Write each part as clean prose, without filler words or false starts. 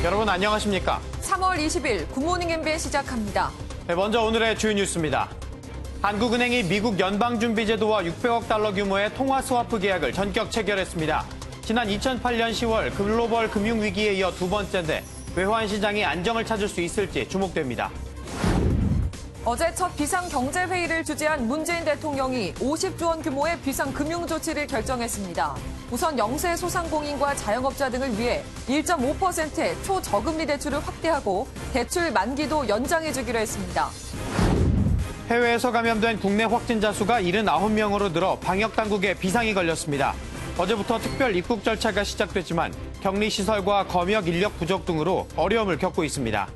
여러분 안녕하십니까? 3월 20일 굿모닝 MBN 시작합니다. 네, 먼저 오늘의 주요 뉴스입니다. 한국은행이 미국 연방준비제도와 600억 달러 규모의 통화 스와프 계약을 전격 체결했습니다. 지난 2008년 10월 글로벌 금융위기에 이어 두 번째인데 외환 시장이 안정을 찾을 수 있을지 주목됩니다. 어제 첫 비상경제회의를 주재한 문재인 대통령이 50조 원 규모의 비상금융조치를 결정했습니다. 우선 영세 소상공인과 자영업자 등을 위해 1.5%의 초저금리 대출을 확대하고 대출 만기도 연장해주기로 했습니다. 해외에서 감염된 국내 확진자 수가 79명으로 늘어 방역당국에 비상이 걸렸습니다. 어제부터 특별 입국 절차가 시작됐지만 격리시설과 검역 인력 부족 등으로 어려움을 겪고 있습니다.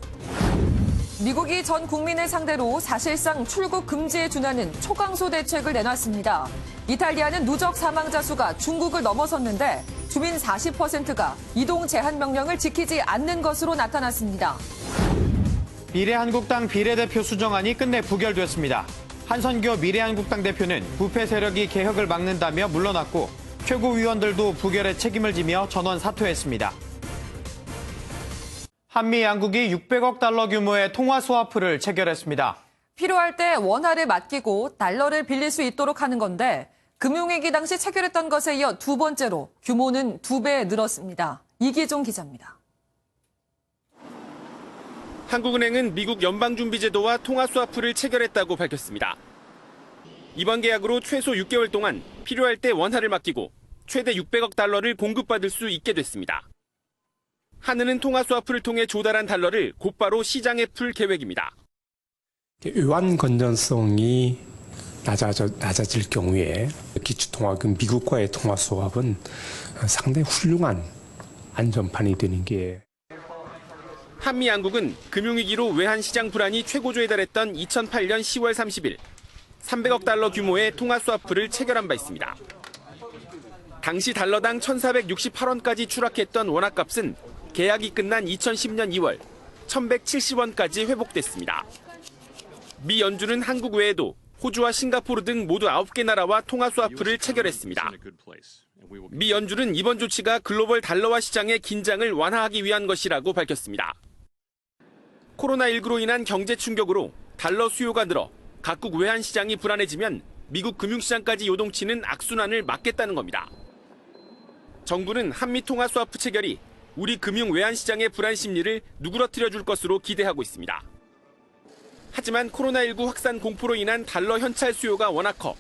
미국이 전 국민을 상대로 사실상 출국 금지에 준하는 초강소 대책을 내놨습니다. 이탈리아는 누적 사망자 수가 중국을 넘어섰는데 주민 40%가 이동 제한 명령을 지키지 않는 것으로 나타났습니다. 미래한국당 비례대표 수정안이 끝내 부결됐습니다. 한선교 미래한국당 대표는 부패 세력이 개혁을 막는다며 물러났고 최고위원들도 부결에 책임을 지며 전원 사퇴했습니다. 한미 양국이 600억 달러 규모의 통화 스와프를 체결했습니다. 필요할 때 원화를 맡기고 달러를 빌릴 수 있도록 하는 건데 금융위기 당시 체결했던 것에 이어 두 번째로 규모는 2배 늘었습니다. 이기종 기자입니다. 한국은행은 미국 연방준비제도와 통화 스와프를 체결했다고 밝혔습니다. 이번 계약으로 최소 6개월 동안 필요할 때 원화를 맡기고 최대 600억 달러를 공급받을 수 있게 됐습니다. 한은은 통화 스와프를 통해 조달한 달러를 곧바로 시장에 풀 계획입니다. 외환 건전성이 낮아질 경우에 기축통화금 미국과의 통화 스왑은 상당히 훌륭한 안전판이 되는 게. 한미 양국은 금융위기로 외환시장 불안이 최고조에 달했던 2008년 10월 30일 300억 달러 규모의 통화 스와프를 체결한 바 있습니다. 당시 달러당 1,468원까지 추락했던 원화값은 계약이 끝난 2010년 2월 1,170원까지 회복됐습니다. 미 연준은 한국 외에도 호주와 싱가포르 등 모두 9개 나라와 통화 스와프를 체결했습니다. 미 연준은 이번 조치가 글로벌 달러화 시장의 긴장을 완화하기 위한 것이라고 밝혔습니다. 코로나19로 인한 경제 충격으로 달러 수요가 늘어 각국 외환 시장이 불안해지면 미국 금융시장까지 요동치는 악순환을 막겠다는 겁니다. 정부는 한미 통화 스와프 체결이 우리 금융 외환 시장의 불안 심리를 누그러뜨려 줄 것으로 기대하고 있습니다. 하지만 코로나19 확산 공포로 인한 달러 현찰 수요가 워낙 커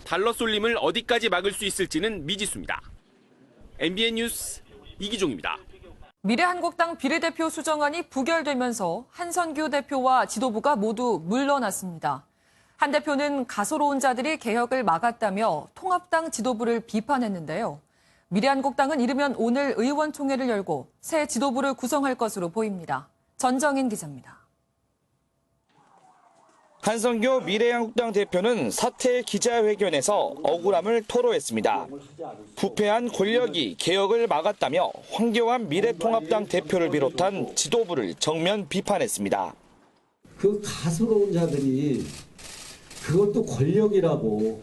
달러 쏠림을 어디까지 막을 수 있을지는 미지수입니다. MBN 뉴스 이기종입니다. 미래한국당 비례대표 수정안이 부결되면서 한선교 대표와 지도부가 모두 물러났습니다. 한 대표는 가소로운 자들이 개혁을 막았다며 통합당 지도부를 비판했는데요. 미래한국당은 이르면 오늘 의원총회를 열고 새 지도부를 구성할 것으로 보입니다. 전정인 기자입니다. 한선교 미래한국당 대표는 사퇴 기자회견에서 억울함을 토로했습니다. 부패한 권력이 개혁을 막았다며 황교안 미래통합당 대표를 비롯한 지도부를 정면 비판했습니다. 그 가소로운 자들이 그것도 권력이라고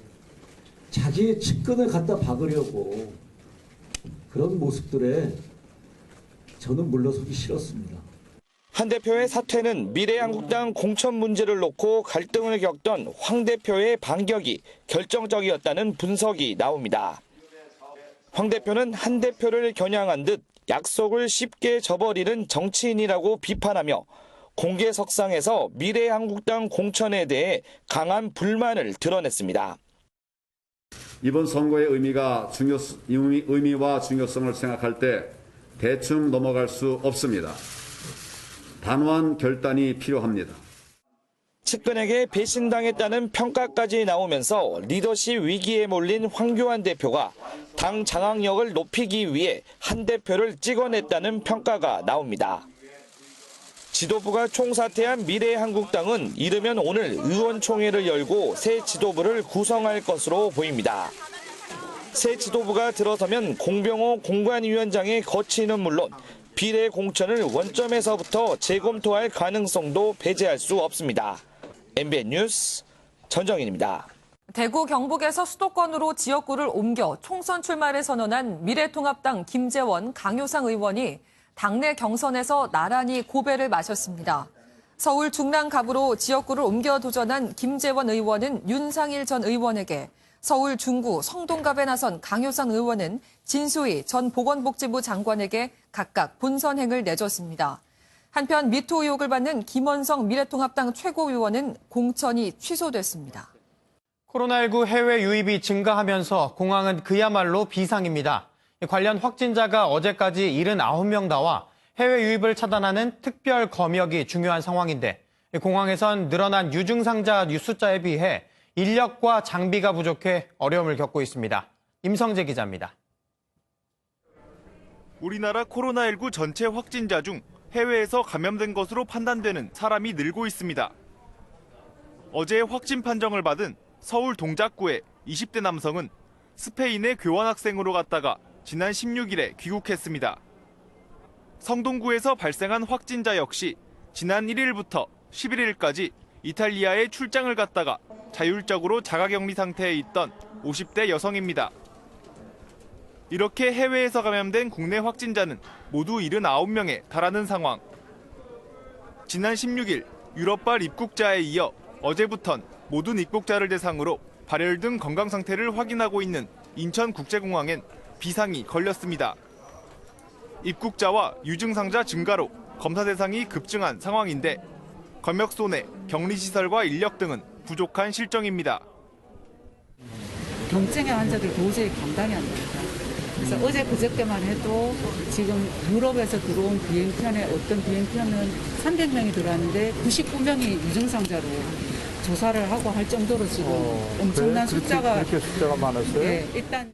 자기의 측근을 갖다 박으려고 그런 모습들에 저는 물러서기 싫었습니다. 한 대표의 사퇴는 미래한국당 공천 문제를 놓고 갈등을 겪던 황 대표의 반격이 결정적이었다는 분석이 나옵니다. 황 대표는 한 대표를 겨냥한 듯 약속을 쉽게 저버리는 정치인이라고 비판하며 공개석상에서 미래한국당 공천에 대해 강한 불만을 드러냈습니다. 이번 선거의 의미와 중요성을 생각할 때 대충 넘어갈 수 없습니다. 단호한 결단이 필요합니다. 측근에게 배신당했다는 평가까지 나오면서 리더십 위기에 몰린 황교안 대표가 당 장악력을 높이기 위해 한 대표를 찍어냈다는 평가가 나옵니다. 지도부가 총사퇴한 미래한국당은 이르면 오늘 의원총회를 열고 새 지도부를 구성할 것으로 보입니다. 새 지도부가 들어서면 공병호 공관위원장의 거취는 물론 비례 공천을 원점에서부터 재검토할 가능성도 배제할 수 없습니다. MBN 뉴스 전정인입니다. 대구 경북에서 수도권으로 지역구를 옮겨 총선 출마를 선언한 미래통합당 김재원 강효상 의원이 당내 경선에서 나란히 고배를 마셨습니다. 서울 중랑갑으로 지역구를 옮겨 도전한 김재원 의원은 윤상일 전 의원에게, 서울 중구 성동갑에 나선 강효상 의원은 진수희 전 보건복지부 장관에게 각각 본선행을 내줬습니다. 한편 미투 의혹을 받는 김원성 미래통합당 최고위원은 공천이 취소됐습니다. 코로나19 해외 유입이 증가하면서 공항은 그야말로 비상입니다. 관련 확진자가 어제까지 79명 나와 해외 유입을 차단하는 특별 검역이 중요한 상황인데, 공항에선 늘어난 유증상자 숫자에 비해 인력과 장비가 부족해 어려움을 겪고 있습니다. 임성재 기자입니다. 우리나라 코로나19 전체 확진자 중 해외에서 감염된 것으로 판단되는 사람이 늘고 있습니다. 어제 확진 판정을 받은 서울 동작구의 20대 남성은 스페인에 교환학생으로 갔다가 지난 16일에 귀국했습니다. 성동구에서 발생한 확진자 역시 지난 1일부터 11일까지 이탈리아에 출장을 갔다가 자율적으로 자가격리 상태에 있던 50대 여성입니다. 이렇게 해외에서 감염된 국내 확진자는 모두 79명에 달하는 상황. 지난 16일 유럽발 입국자에 이어 어제부턴 모든 입국자를 대상으로 발열 등 건강 상태를 확인하고 있는 인천국제공항엔 비상이 걸렸습니다. 입국자와 유증상자 증가로 검사 대상이 급증한 상황인데, 검역소 내 격리시설과 인력 등은 부족한 실정입니다. 경증의 환자들 도저히 감당이 안 됩니다. 그래서 어제 그저께만 해도 지금 유럽에서 들어온 비행편에 어떤 비행편은 300명이 들어왔는데 99명이 유증상자로 조사를 하고 할 정도로 지금 엄청난 숫자가. 그렇게 숫자가 많았어요? 네, 일단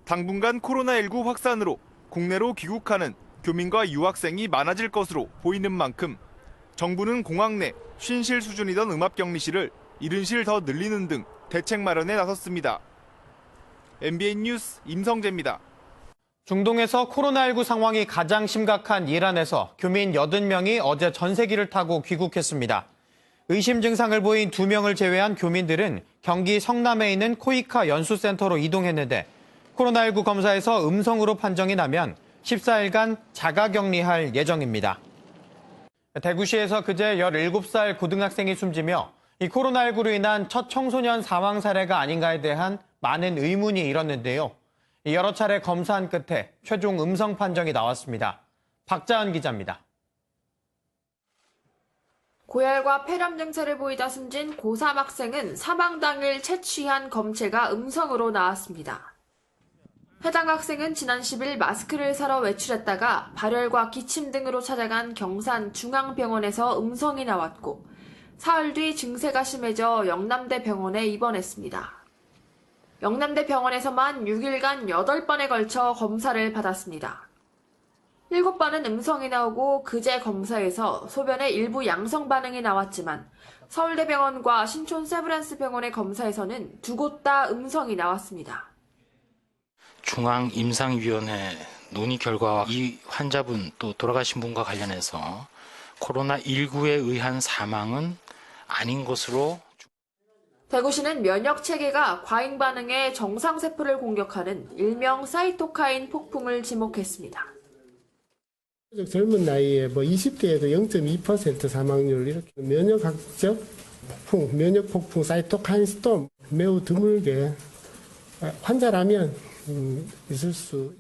당분간 코로나19 확산으로 국내로 귀국하는 교민과 유학생이 많아질 것으로 보이는 만큼 정부는 공항 내 쉰실 수준이던 음압격리실을 70실 더 늘리는 등 대책 마련에 나섰습니다. MBN 뉴스 임성재입니다. 중동에서 코로나19 상황이 가장 심각한 이란에서 교민 80명이 어제 전세기를 타고 귀국했습니다. 의심 증상을 보인 2명을 제외한 교민들은 경기 성남에 있는 코이카 연수센터로 이동했는데, 코로나19 검사에서 음성으로 판정이 나면 14일간 자가격리할 예정입니다. 대구시에서 그제 17살 고등학생이 숨지며 이 코로나19로 인한 첫 청소년 사망 사례가 아닌가에 대한 많은 의문이 일었는데요. 여러 차례 검사한 끝에 최종 음성 판정이 나왔습니다. 박자은 기자입니다. 고열과 폐렴 증세를 보이다 숨진 고3 학생은 사망 당일 채취한 검체가 음성으로 나왔습니다. 해당 학생은 지난 10일 마스크를 사러 외출했다가 발열과 기침 등으로 찾아간 경산 중앙병원에서 음성이 나왔고, 사흘 뒤 증세가 심해져 영남대 병원에 입원했습니다. 영남대 병원에서만 6일간 8번에 걸쳐 검사를 받았습니다. 7번은 음성이 나오고 그제 검사에서 소변에 일부 양성 반응이 나왔지만, 서울대병원과 신촌 세브란스 병원의 검사에서는 2곳 다 음성이 나왔습니다. 중앙임상위원회 논의 결과와 이 환자분 또 돌아가신 분과 관련해서 코로나19에 의한 사망은 아닌 것으로. 대구시는 면역체계가 과잉 반응에 정상세포를 공격하는 일명 사이토카인 폭풍을 지목했습니다. 젊은 나이에 20대에도 0.2% 사망률, 이렇게 면역학적 폭풍, 면역폭풍, 사이토카인 스톰 매우 드물게 환자라면 있을 수.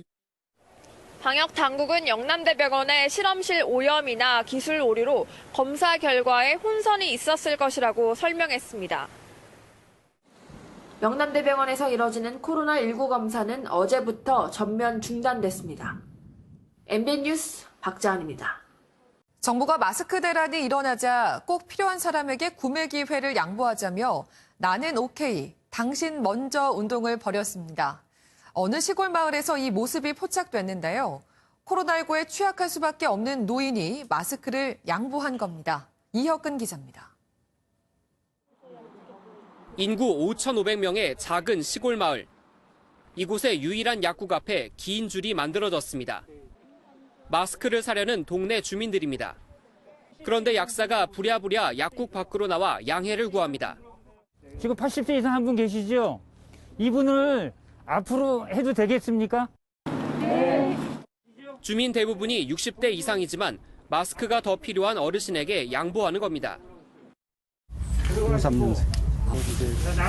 방역당국은 영남대병원의 실험실 오염이나 기술 오류로 검사 결과에 혼선이 있었을 것이라고 설명했습니다. 영남대병원에서 이뤄지는 코로나19 검사는 어제부터 전면 중단됐습니다. MBN 뉴스 박자은입니다. 정부가 마스크 대란이 일어나자 꼭 필요한 사람에게 구매 기회를 양보하자며 나는 오케이, 당신 먼저 운동을 벌였습니다. 어느 시골 마을에서 이 모습이 포착됐는데요. 코로나19에 취약할 수밖에 없는 노인이 마스크를 양보한 겁니다. 이혁근 기자입니다. 인구 5,500명의 작은 시골 마을. 이곳의 유일한 약국 앞에 긴 줄이 만들어졌습니다. 마스크를 사려는 동네 주민들입니다. 그런데 약사가 부랴부랴 약국 밖으로 나와 양해를 구합니다. 지금 80세 이상 한 분 계시죠? 이분을 앞으로 해도 되겠습니까? 네. 주민 대부분이 60대 이상이지만 마스크가 더 필요한 어르신에게 양보하는 겁니다. 03년생.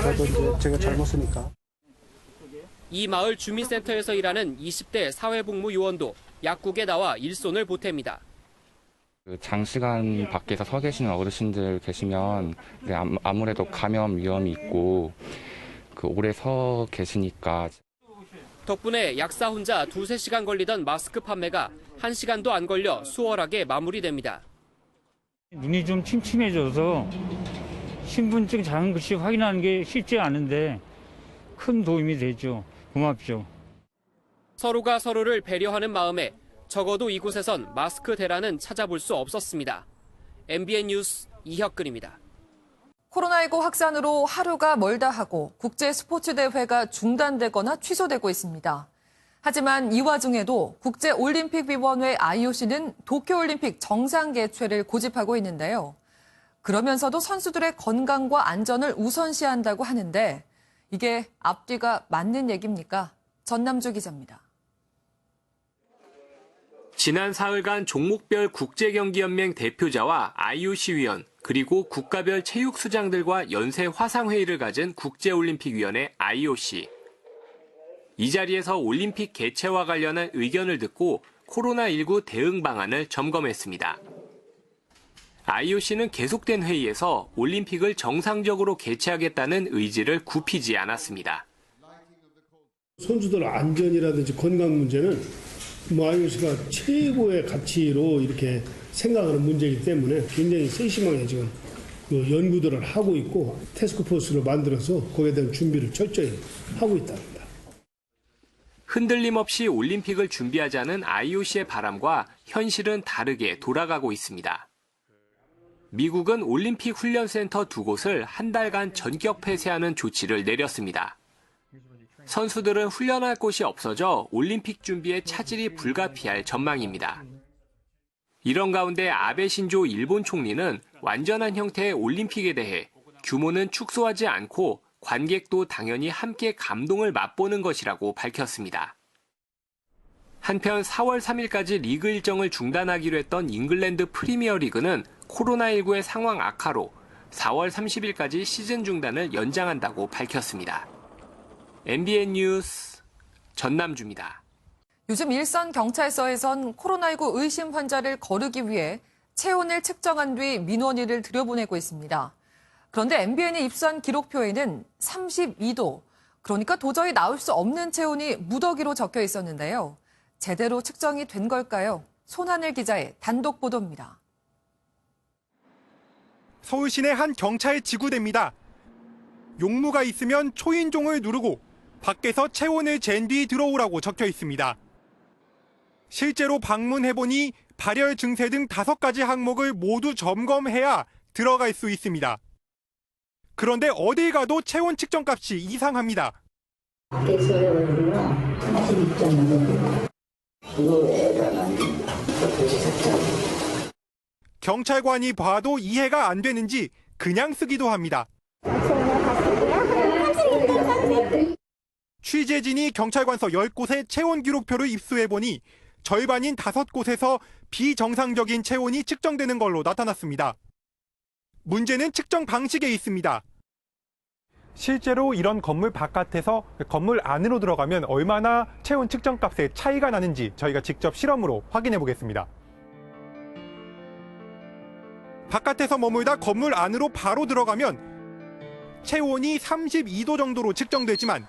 저도 이제 제가 잘못 쓰니까. 이 마을 주민센터에서 일하는 20대 사회복무 요원도 약국에 나와 일손을 보탭니다. 장시간 밖에서 서 계시는 어르신들 계시면 아무래도 감염 위험이 있고 오래 서 계시니까. 덕분에 약사 혼자 2-3시간 걸리던 마스크 판매가 1시간도 안 걸려 수월하게 마무리됩니다. 눈이 좀 침침해져서 신분증 작은 글씨 확인하는 게 쉽지 않은데 큰 도움이 되죠. 고맙죠. 서로가 서로를 배려하는 마음에 적어도 이곳에선 마스크 대란은 찾아볼 수 없었습니다. MBN 뉴스 이혁근입니다. 코로나19 확산으로 하루가 멀다 하고 국제 스포츠 대회가 중단되거나 취소되고 있습니다. 하지만 이 와중에도 국제올림픽위원회 IOC는 도쿄올림픽 정상 개최를 고집하고 있는데요. 그러면서도 선수들의 건강과 안전을 우선시한다고 하는데 이게 앞뒤가 맞는 얘기입니까? 전남주 기자입니다. 지난 사흘간 종목별 국제경기연맹 대표자와 IOC 위원 그리고 국가별 체육수장들과 연쇄 화상회의를 가진 국제올림픽위원회 IOC. 이 자리에서 올림픽 개최와 관련한 의견을 듣고 코로나19 대응 방안을 점검했습니다. IOC는 계속된 회의에서 올림픽을 정상적으로 개최하겠다는 의지를 굽히지 않았습니다. 선수들 안전이라든지 건강 문제는 IOC가 최고의 가치로 이렇게 생각하는 문제이기 때문에 굉장히 세심하게 지금 연구들을 하고 있고 태스크포스를 만들어서 거기에 대한 준비를 철저히 하고 있답니다. 흔들림 없이 올림픽을 준비하자는 IOC의 바람과 현실은 다르게 돌아가고 있습니다. 미국은 올림픽 훈련센터 2곳을 한 달간 전격 폐쇄하는 조치를 내렸습니다. 선수들은 훈련할 곳이 없어져 올림픽 준비에 차질이 불가피할 전망입니다. 이런 가운데 아베 신조 일본 총리는 완전한 형태의 올림픽에 대해 규모는 축소하지 않고 관객도 당연히 함께 감동을 맛보는 것이라고 밝혔습니다. 한편 4월 3일까지 리그 일정을 중단하기로 했던 잉글랜드 프리미어 리그는 코로나19의 상황 악화로 4월 30일까지 시즌 중단을 연장한다고 밝혔습니다. MBN 뉴스 전남주입니다. 요즘 일선 경찰서에선 코로나19 의심 환자를 거르기 위해 체온을 측정한 뒤 민원인을 들여보내고 있습니다. 그런데 MBN이 입수한 기록표에는 32도, 그러니까 도저히 나올 수 없는 체온이 무더기로 적혀 있었는데요. 제대로 측정이 된 걸까요? 손하늘 기자의 단독 보도입니다. 서울 시내 한 경찰 지구대입니다. 용무가 있으면 초인종을 누르고 밖에서 체온을 잰 뒤 들어오라고 적혀 있습니다. 실제로 방문해보니 발열 증세 등 5가지 항목을 모두 점검해야 들어갈 수 있습니다. 그런데 어딜 가도 체온 측정 값이 이상합니다. 경찰관이 봐도 이해가 안 되는지 그냥 쓰기도 합니다. 취재진이 경찰관서 10곳의 체온 기록표를 입수해보니 절반인 5곳에서 비정상적인 체온이 측정되는 걸로 나타났습니다. 문제는 측정 방식에 있습니다. 실제로 이런 건물 바깥에서 건물 안으로 들어가면 얼마나 체온 측정 값에 차이가 나는지 저희가 직접 실험으로 확인해 보겠습니다. 바깥에서 머물다 건물 안으로 바로 들어가면 체온이 32도 정도로 측정되지만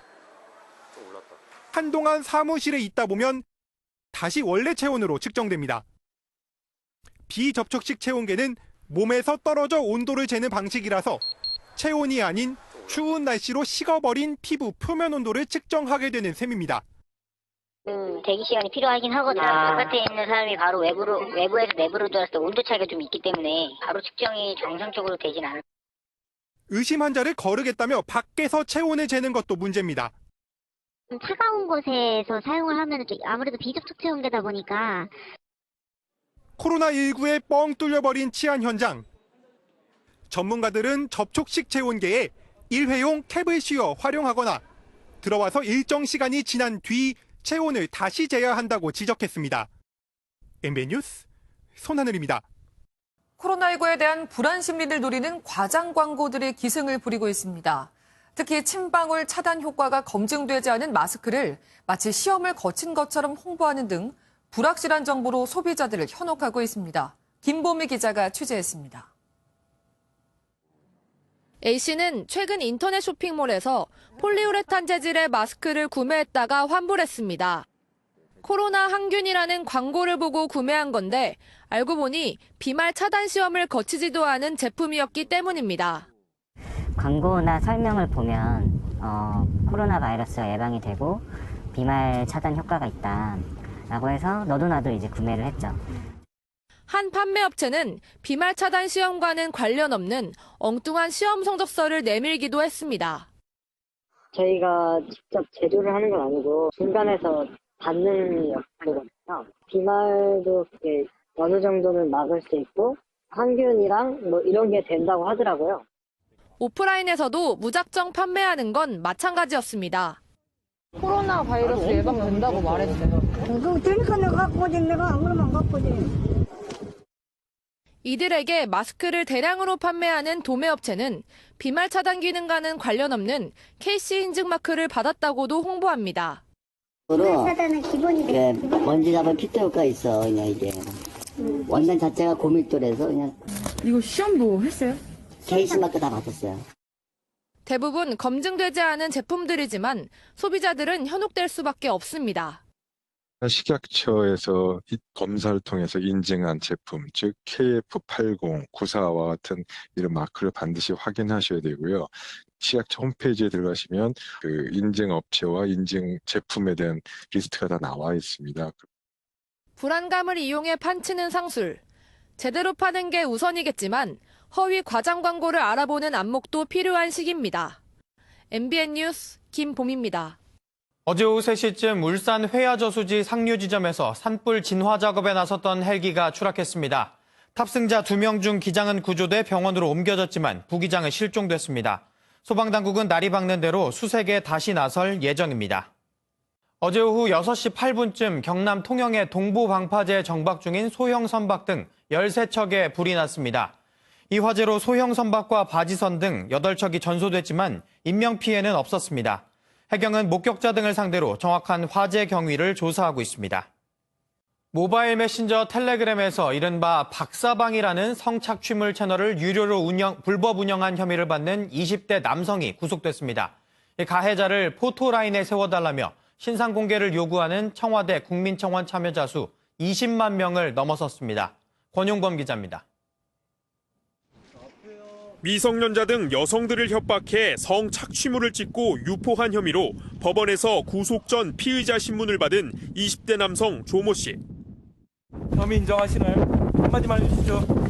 한동안 사무실에 있다 보면 다시 원래 체온으로 측정됩니다. 비접촉식 체온계는 몸에서 떨어져 온도를 재는 방식이라서 체온이 아닌 추운 날씨로 식어버린 피부 표면 온도를 측정하게 되는 셈입니다. 대기 시간이 필요하긴 하거든요. 바깥에 있는 사람이 바로 외부에서 내부로 들어왔을 때 온도 차이가 좀 있기 때문에 바로 측정이 정상적으로 되진 않아요. 의심 환자를 거르겠다며 밖에서 체온을 재는 것도 문제입니다. 차가운 곳에서 사용을 하면 아무래도 비접촉 체온계다 보니까 코로나19에 뻥 뚫려버린 치안 현장. 전문가들은 접촉식 체온계에 일회용 캡을 씌워 활용하거나 들어와서 일정 시간이 지난 뒤 체온을 다시 재야 한다고 지적했습니다. MBN 뉴스 손하늘입니다. 코로나19에 대한 불안 심리를 노리는 과장 광고들이 기승을 부리고 있습니다. 특히 침방울 차단 효과가 검증되지 않은 마스크를 마치 시험을 거친 것처럼 홍보하는 등 불확실한 정보로 소비자들을 현혹하고 있습니다. 김보미 기자가 취재했습니다. A씨는 최근 인터넷 쇼핑몰에서 폴리우레탄 재질의 마스크를 구매했다가 환불했습니다. 코로나 항균이라는 광고를 보고 구매한 건데 알고 보니 비말 차단 시험을 거치지도 않은 제품이었기 때문입니다. 광고나 설명을 보면 코로나 바이러스가 예방이 되고 비말 차단 효과가 있다라고 해서 너도 나도 이제 구매를 했죠. 한 판매업체는 비말 차단 시험과는 관련 없는 엉뚱한 시험 성적서를 내밀기도 했습니다. 저희가 직접 제조를 하는 건 아니고 중간에서 받는 역할이거든요. 비말도 어느 정도는 막을 수 있고 항균이랑 뭐 이런 게 된다고 하더라고요. 오프라인에서도 무작정 판매하는 건 마찬가지였습니다. 코로나 바이러스 예방된다고 말했어요. 그러니까 내가 갖고 오지. 내가 안 그러면 안 갖고 오지. 이들에게 마스크를 대량으로 판매하는 도매업체는 비말 차단 기능과는 관련 없는 KC 인증 마크를 받았다고도 홍보합니다. 차단은 기본이래. 먼지 잡을 피트 효과 있어. 그냥 이게 원단 자체가 고밀도라서 그냥. 이거 시험도 했어요? KC 마크 다 받았어요. 대부분 검증되지 않은 제품들이지만 소비자들은 현혹될 수밖에 없습니다. 식약처에서 검사를 통해서 인증한 제품, 즉 KF80, 94와 같은 이런 마크를 반드시 확인하셔야 되고요. 식약처 홈페이지에 들어가시면 그 인증 업체와 인증 제품에 대한 리스트가 다 나와 있습니다. 불안감을 이용해 판치는 상술. 제대로 파는 게 우선이겠지만 허위 과장 광고를 알아보는 안목도 필요한 시기입니다. MBN 뉴스 김봄입니다. 어제 오후 3시쯤 울산 회화저수지 상류 지점에서 산불 진화 작업에 나섰던 헬기가 추락했습니다. 탑승자 2명 중 기장은 구조돼 병원으로 옮겨졌지만 부기장은 실종됐습니다. 소방당국은 날이 밝는 대로 수색에 다시 나설 예정입니다. 어제 오후 6시 8분쯤 경남 통영의 동부방파제 정박 중인 소형 선박 등 13척에 불이 났습니다. 이 화재로 소형 선박과 바지선 등 8척이 전소됐지만 인명피해는 없었습니다. 해경은 목격자 등을 상대로 정확한 화재 경위를 조사하고 있습니다. 모바일 메신저 텔레그램에서 이른바 박사방이라는 성착취물 채널을 유료로 불법 운영한 혐의를 받는 20대 남성이 구속됐습니다. 가해자를 포토라인에 세워달라며 신상 공개를 요구하는 청와대 국민청원 참여자 수 20만 명을 넘어섰습니다. 권용범 기자입니다. 미성년자 등 여성들을 협박해 성착취물을 찍고 유포한 혐의로 법원에서 구속 전 피의자 신문을 받은 20대 남성 조모 씨. 혐의 인정하시나요? 한마디만 해주시죠.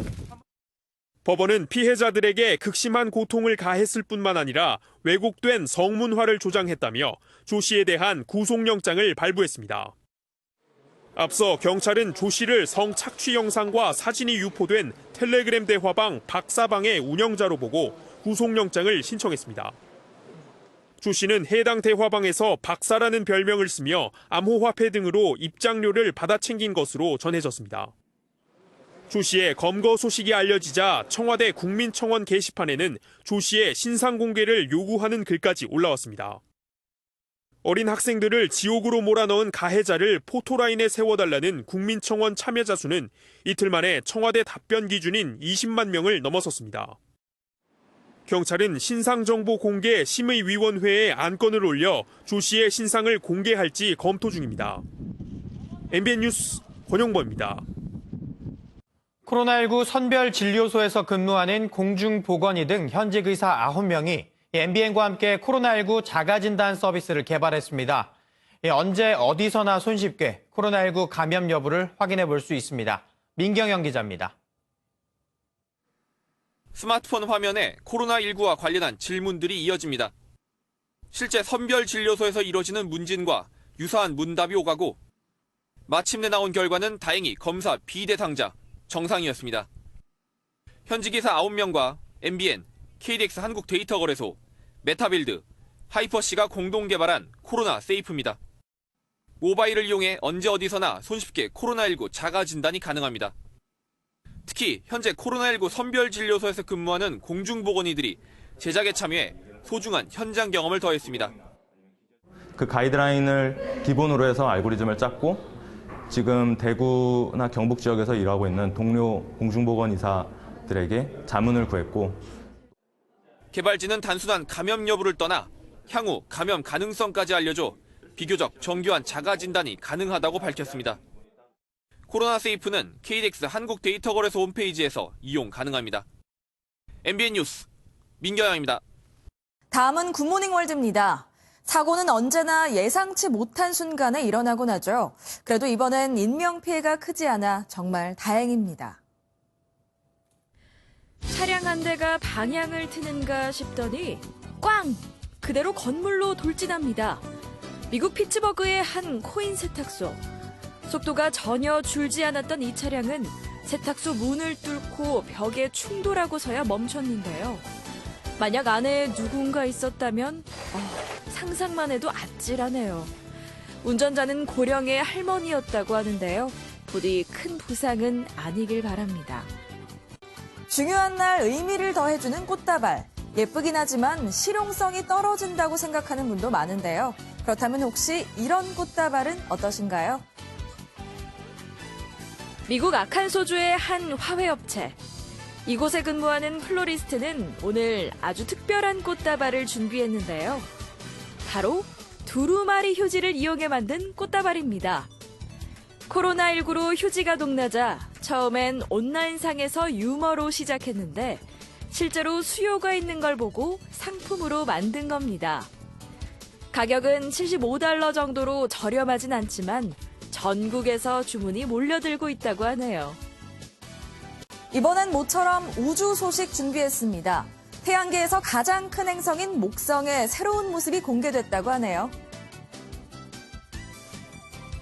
법원은 피해자들에게 극심한 고통을 가했을 뿐만 아니라 왜곡된 성문화를 조장했다며 조 씨에 대한 구속영장을 발부했습니다. 앞서 경찰은 조 씨를 성착취 영상과 사진이 유포된 텔레그램 대화방 박사방의 운영자로 보고 구속영장을 신청했습니다. 조 씨는 해당 대화방에서 박사라는 별명을 쓰며 암호화폐 등으로 입장료를 받아 챙긴 것으로 전해졌습니다. 조 씨의 검거 소식이 알려지자 청와대 국민청원 게시판에는 조 씨의 신상 공개를 요구하는 글까지 올라왔습니다. 어린 학생들을 지옥으로 몰아넣은 가해자를 포토라인에 세워달라는 국민청원 참여자 수는 이틀 만에 청와대 답변 기준인 20만 명을 넘어섰습니다. 경찰은 신상정보 공개 심의위원회에 안건을 올려 조 씨의 신상을 공개할지 검토 중입니다. MBN 뉴스 권용범입니다. 코로나19 선별진료소에서 근무하는 공중보건의 등 현직 의사 9명이 MBN과 함께 코로나19 자가진단 서비스를 개발했습니다. 언제 어디서나 손쉽게 코로나19 감염 여부를 확인해 볼 수 있습니다. 민경영 기자입니다. 스마트폰 화면에 코로나19와 관련한 질문들이 이어집니다. 실제 선별진료소에서 이뤄지는 문진과 유사한 문답이 오가고 마침내 나온 결과는 다행히 검사 비대상자, 정상이었습니다. 현직 의사 9명과 MBN, KDX 한국데이터거래소, 메타빌드, 하이퍼씨가 공동 개발한 코로나 세이프입니다. 모바일을 이용해 언제 어디서나 손쉽게 코로나19 자가 진단이 가능합니다. 특히 현재 코로나19 선별진료소에서 근무하는 공중보건의들이 제작에 참여해 소중한 현장 경험을 더했습니다. 그 가이드라인을 기본으로 해서 알고리즘을 짰고 지금 대구나 경북 지역에서 일하고 있는 동료 공중보건의사들에게 자문을 구했고 개발진은 단순한 감염 여부를 떠나 향후 감염 가능성까지 알려줘 비교적 정교한 자가 진단이 가능하다고 밝혔습니다. 코로나 세이프는 KDX 한국데이터거래소 홈페이지에서 이용 가능합니다. MBN 뉴스 민경영입니다. 다음은 굿모닝 월드입니다. 사고는 언제나 예상치 못한 순간에 일어나곤 하죠. 그래도 이번엔 인명피해가 크지 않아 정말 다행입니다. 차량 한 대가 방향을 트는가 싶더니 꽝! 그대로 건물로 돌진합니다. 미국 피츠버그의 한 코인 세탁소. 속도가 전혀 줄지 않았던 이 차량은 세탁소 문을 뚫고 벽에 충돌하고서야 멈췄는데요. 만약 안에 누군가 있었다면 상상만 해도 아찔하네요. 운전자는 고령의 할머니였다고 하는데요. 부디 큰 부상은 아니길 바랍니다. 중요한 날 의미를 더해주는 꽃다발. 예쁘긴 하지만 실용성이 떨어진다고 생각하는 분도 많은데요. 그렇다면 혹시 이런 꽃다발은 어떠신가요? 미국 아칸소주의 한 화훼업체. 이곳에 근무하는 플로리스트는 오늘 아주 특별한 꽃다발을 준비했는데요. 바로 두루마리 휴지를 이용해 만든 꽃다발입니다. 코로나19로 휴지가 동나자 처음엔 온라인상에서 유머로 시작했는데 실제로 수요가 있는 걸 보고 상품으로 만든 겁니다. 가격은 $75 정도로 저렴하진 않지만 전국에서 주문이 몰려들고 있다고 하네요. 이번엔 모처럼 우주 소식 준비했습니다. 태양계에서 가장 큰 행성인 목성의 새로운 모습이 공개됐다고 하네요.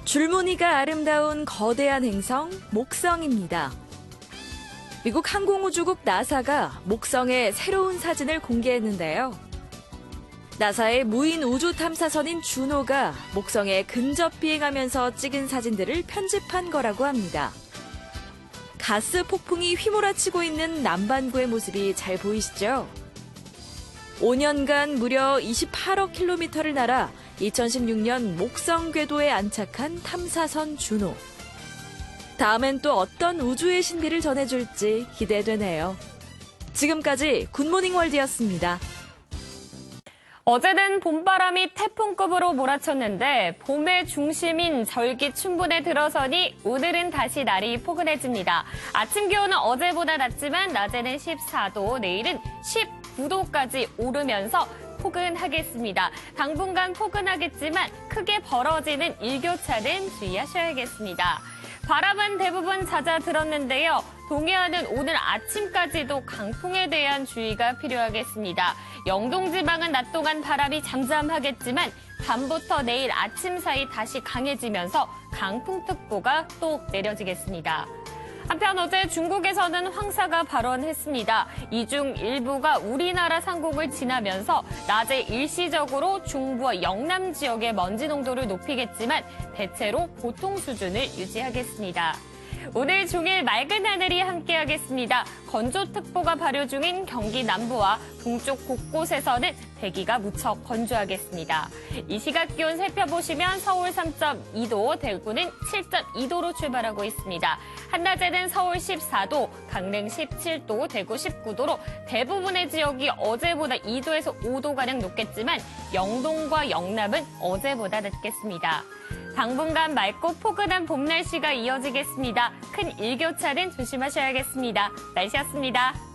줄무늬가 아름다운 거대한 행성 목성입니다. 미국 항공우주국 나사가 목성의 새로운 사진을 공개했는데요. 나사의 무인 우주 탐사선인 주노가 목성에 근접 비행하면서 찍은 사진들을 편집한 거라고 합니다. 가스 폭풍이 휘몰아치고 있는 남반구의 모습이 잘 보이시죠? 5년간 무려 28억 킬로미터를 날아 2016년 목성 궤도에 안착한 탐사선 주노. 다음엔 또 어떤 우주의 신비를 전해줄지 기대되네요. 지금까지 굿모닝 월드였습니다. 어제는 봄바람이 태풍급으로 몰아쳤는데 봄의 중심인 절기춘분에 들어서니 오늘은 다시 날이 포근해집니다. 아침 기온은 어제보다 낮지만 낮에는 14도, 내일은 19도까지 오르면서 포근하겠습니다. 당분간 포근하겠지만 크게 벌어지는 일교차는 주의하셔야겠습니다. 바람은 대부분 잦아들었는데요. 동해안은 오늘 아침까지도 강풍에 대한 주의가 필요하겠습니다. 영동 지방은 낮 동안 바람이 잠잠하겠지만 밤부터 내일 아침 사이 다시 강해지면서 강풍특보가 또 내려지겠습니다. 한편 어제 중국에서는 황사가 발원했습니다. 이 중 일부가 우리나라 상공을 지나면서 낮에 일시적으로 중부와 영남 지역의 먼지 농도를 높이겠지만 대체로 보통 수준을 유지하겠습니다. 오늘 종일 맑은 하늘이 함께하겠습니다. 건조특보가 발효 중인 경기 남부와 동쪽 곳곳에서는 대기가 무척 건조하겠습니다. 이 시각 기온 살펴보시면 서울 3.2도, 대구는 7.2도로 출발하고 있습니다. 한낮에는 서울 14도, 강릉 17도, 대구 19도로 대부분의 지역이 어제보다 2도에서 5도가량 높겠지만 영동과 영남은 어제보다 낮겠습니다. 당분간 맑고 포근한 봄 날씨가 이어지겠습니다. 큰 일교차는 조심하셔야겠습니다. 날씨였습니다.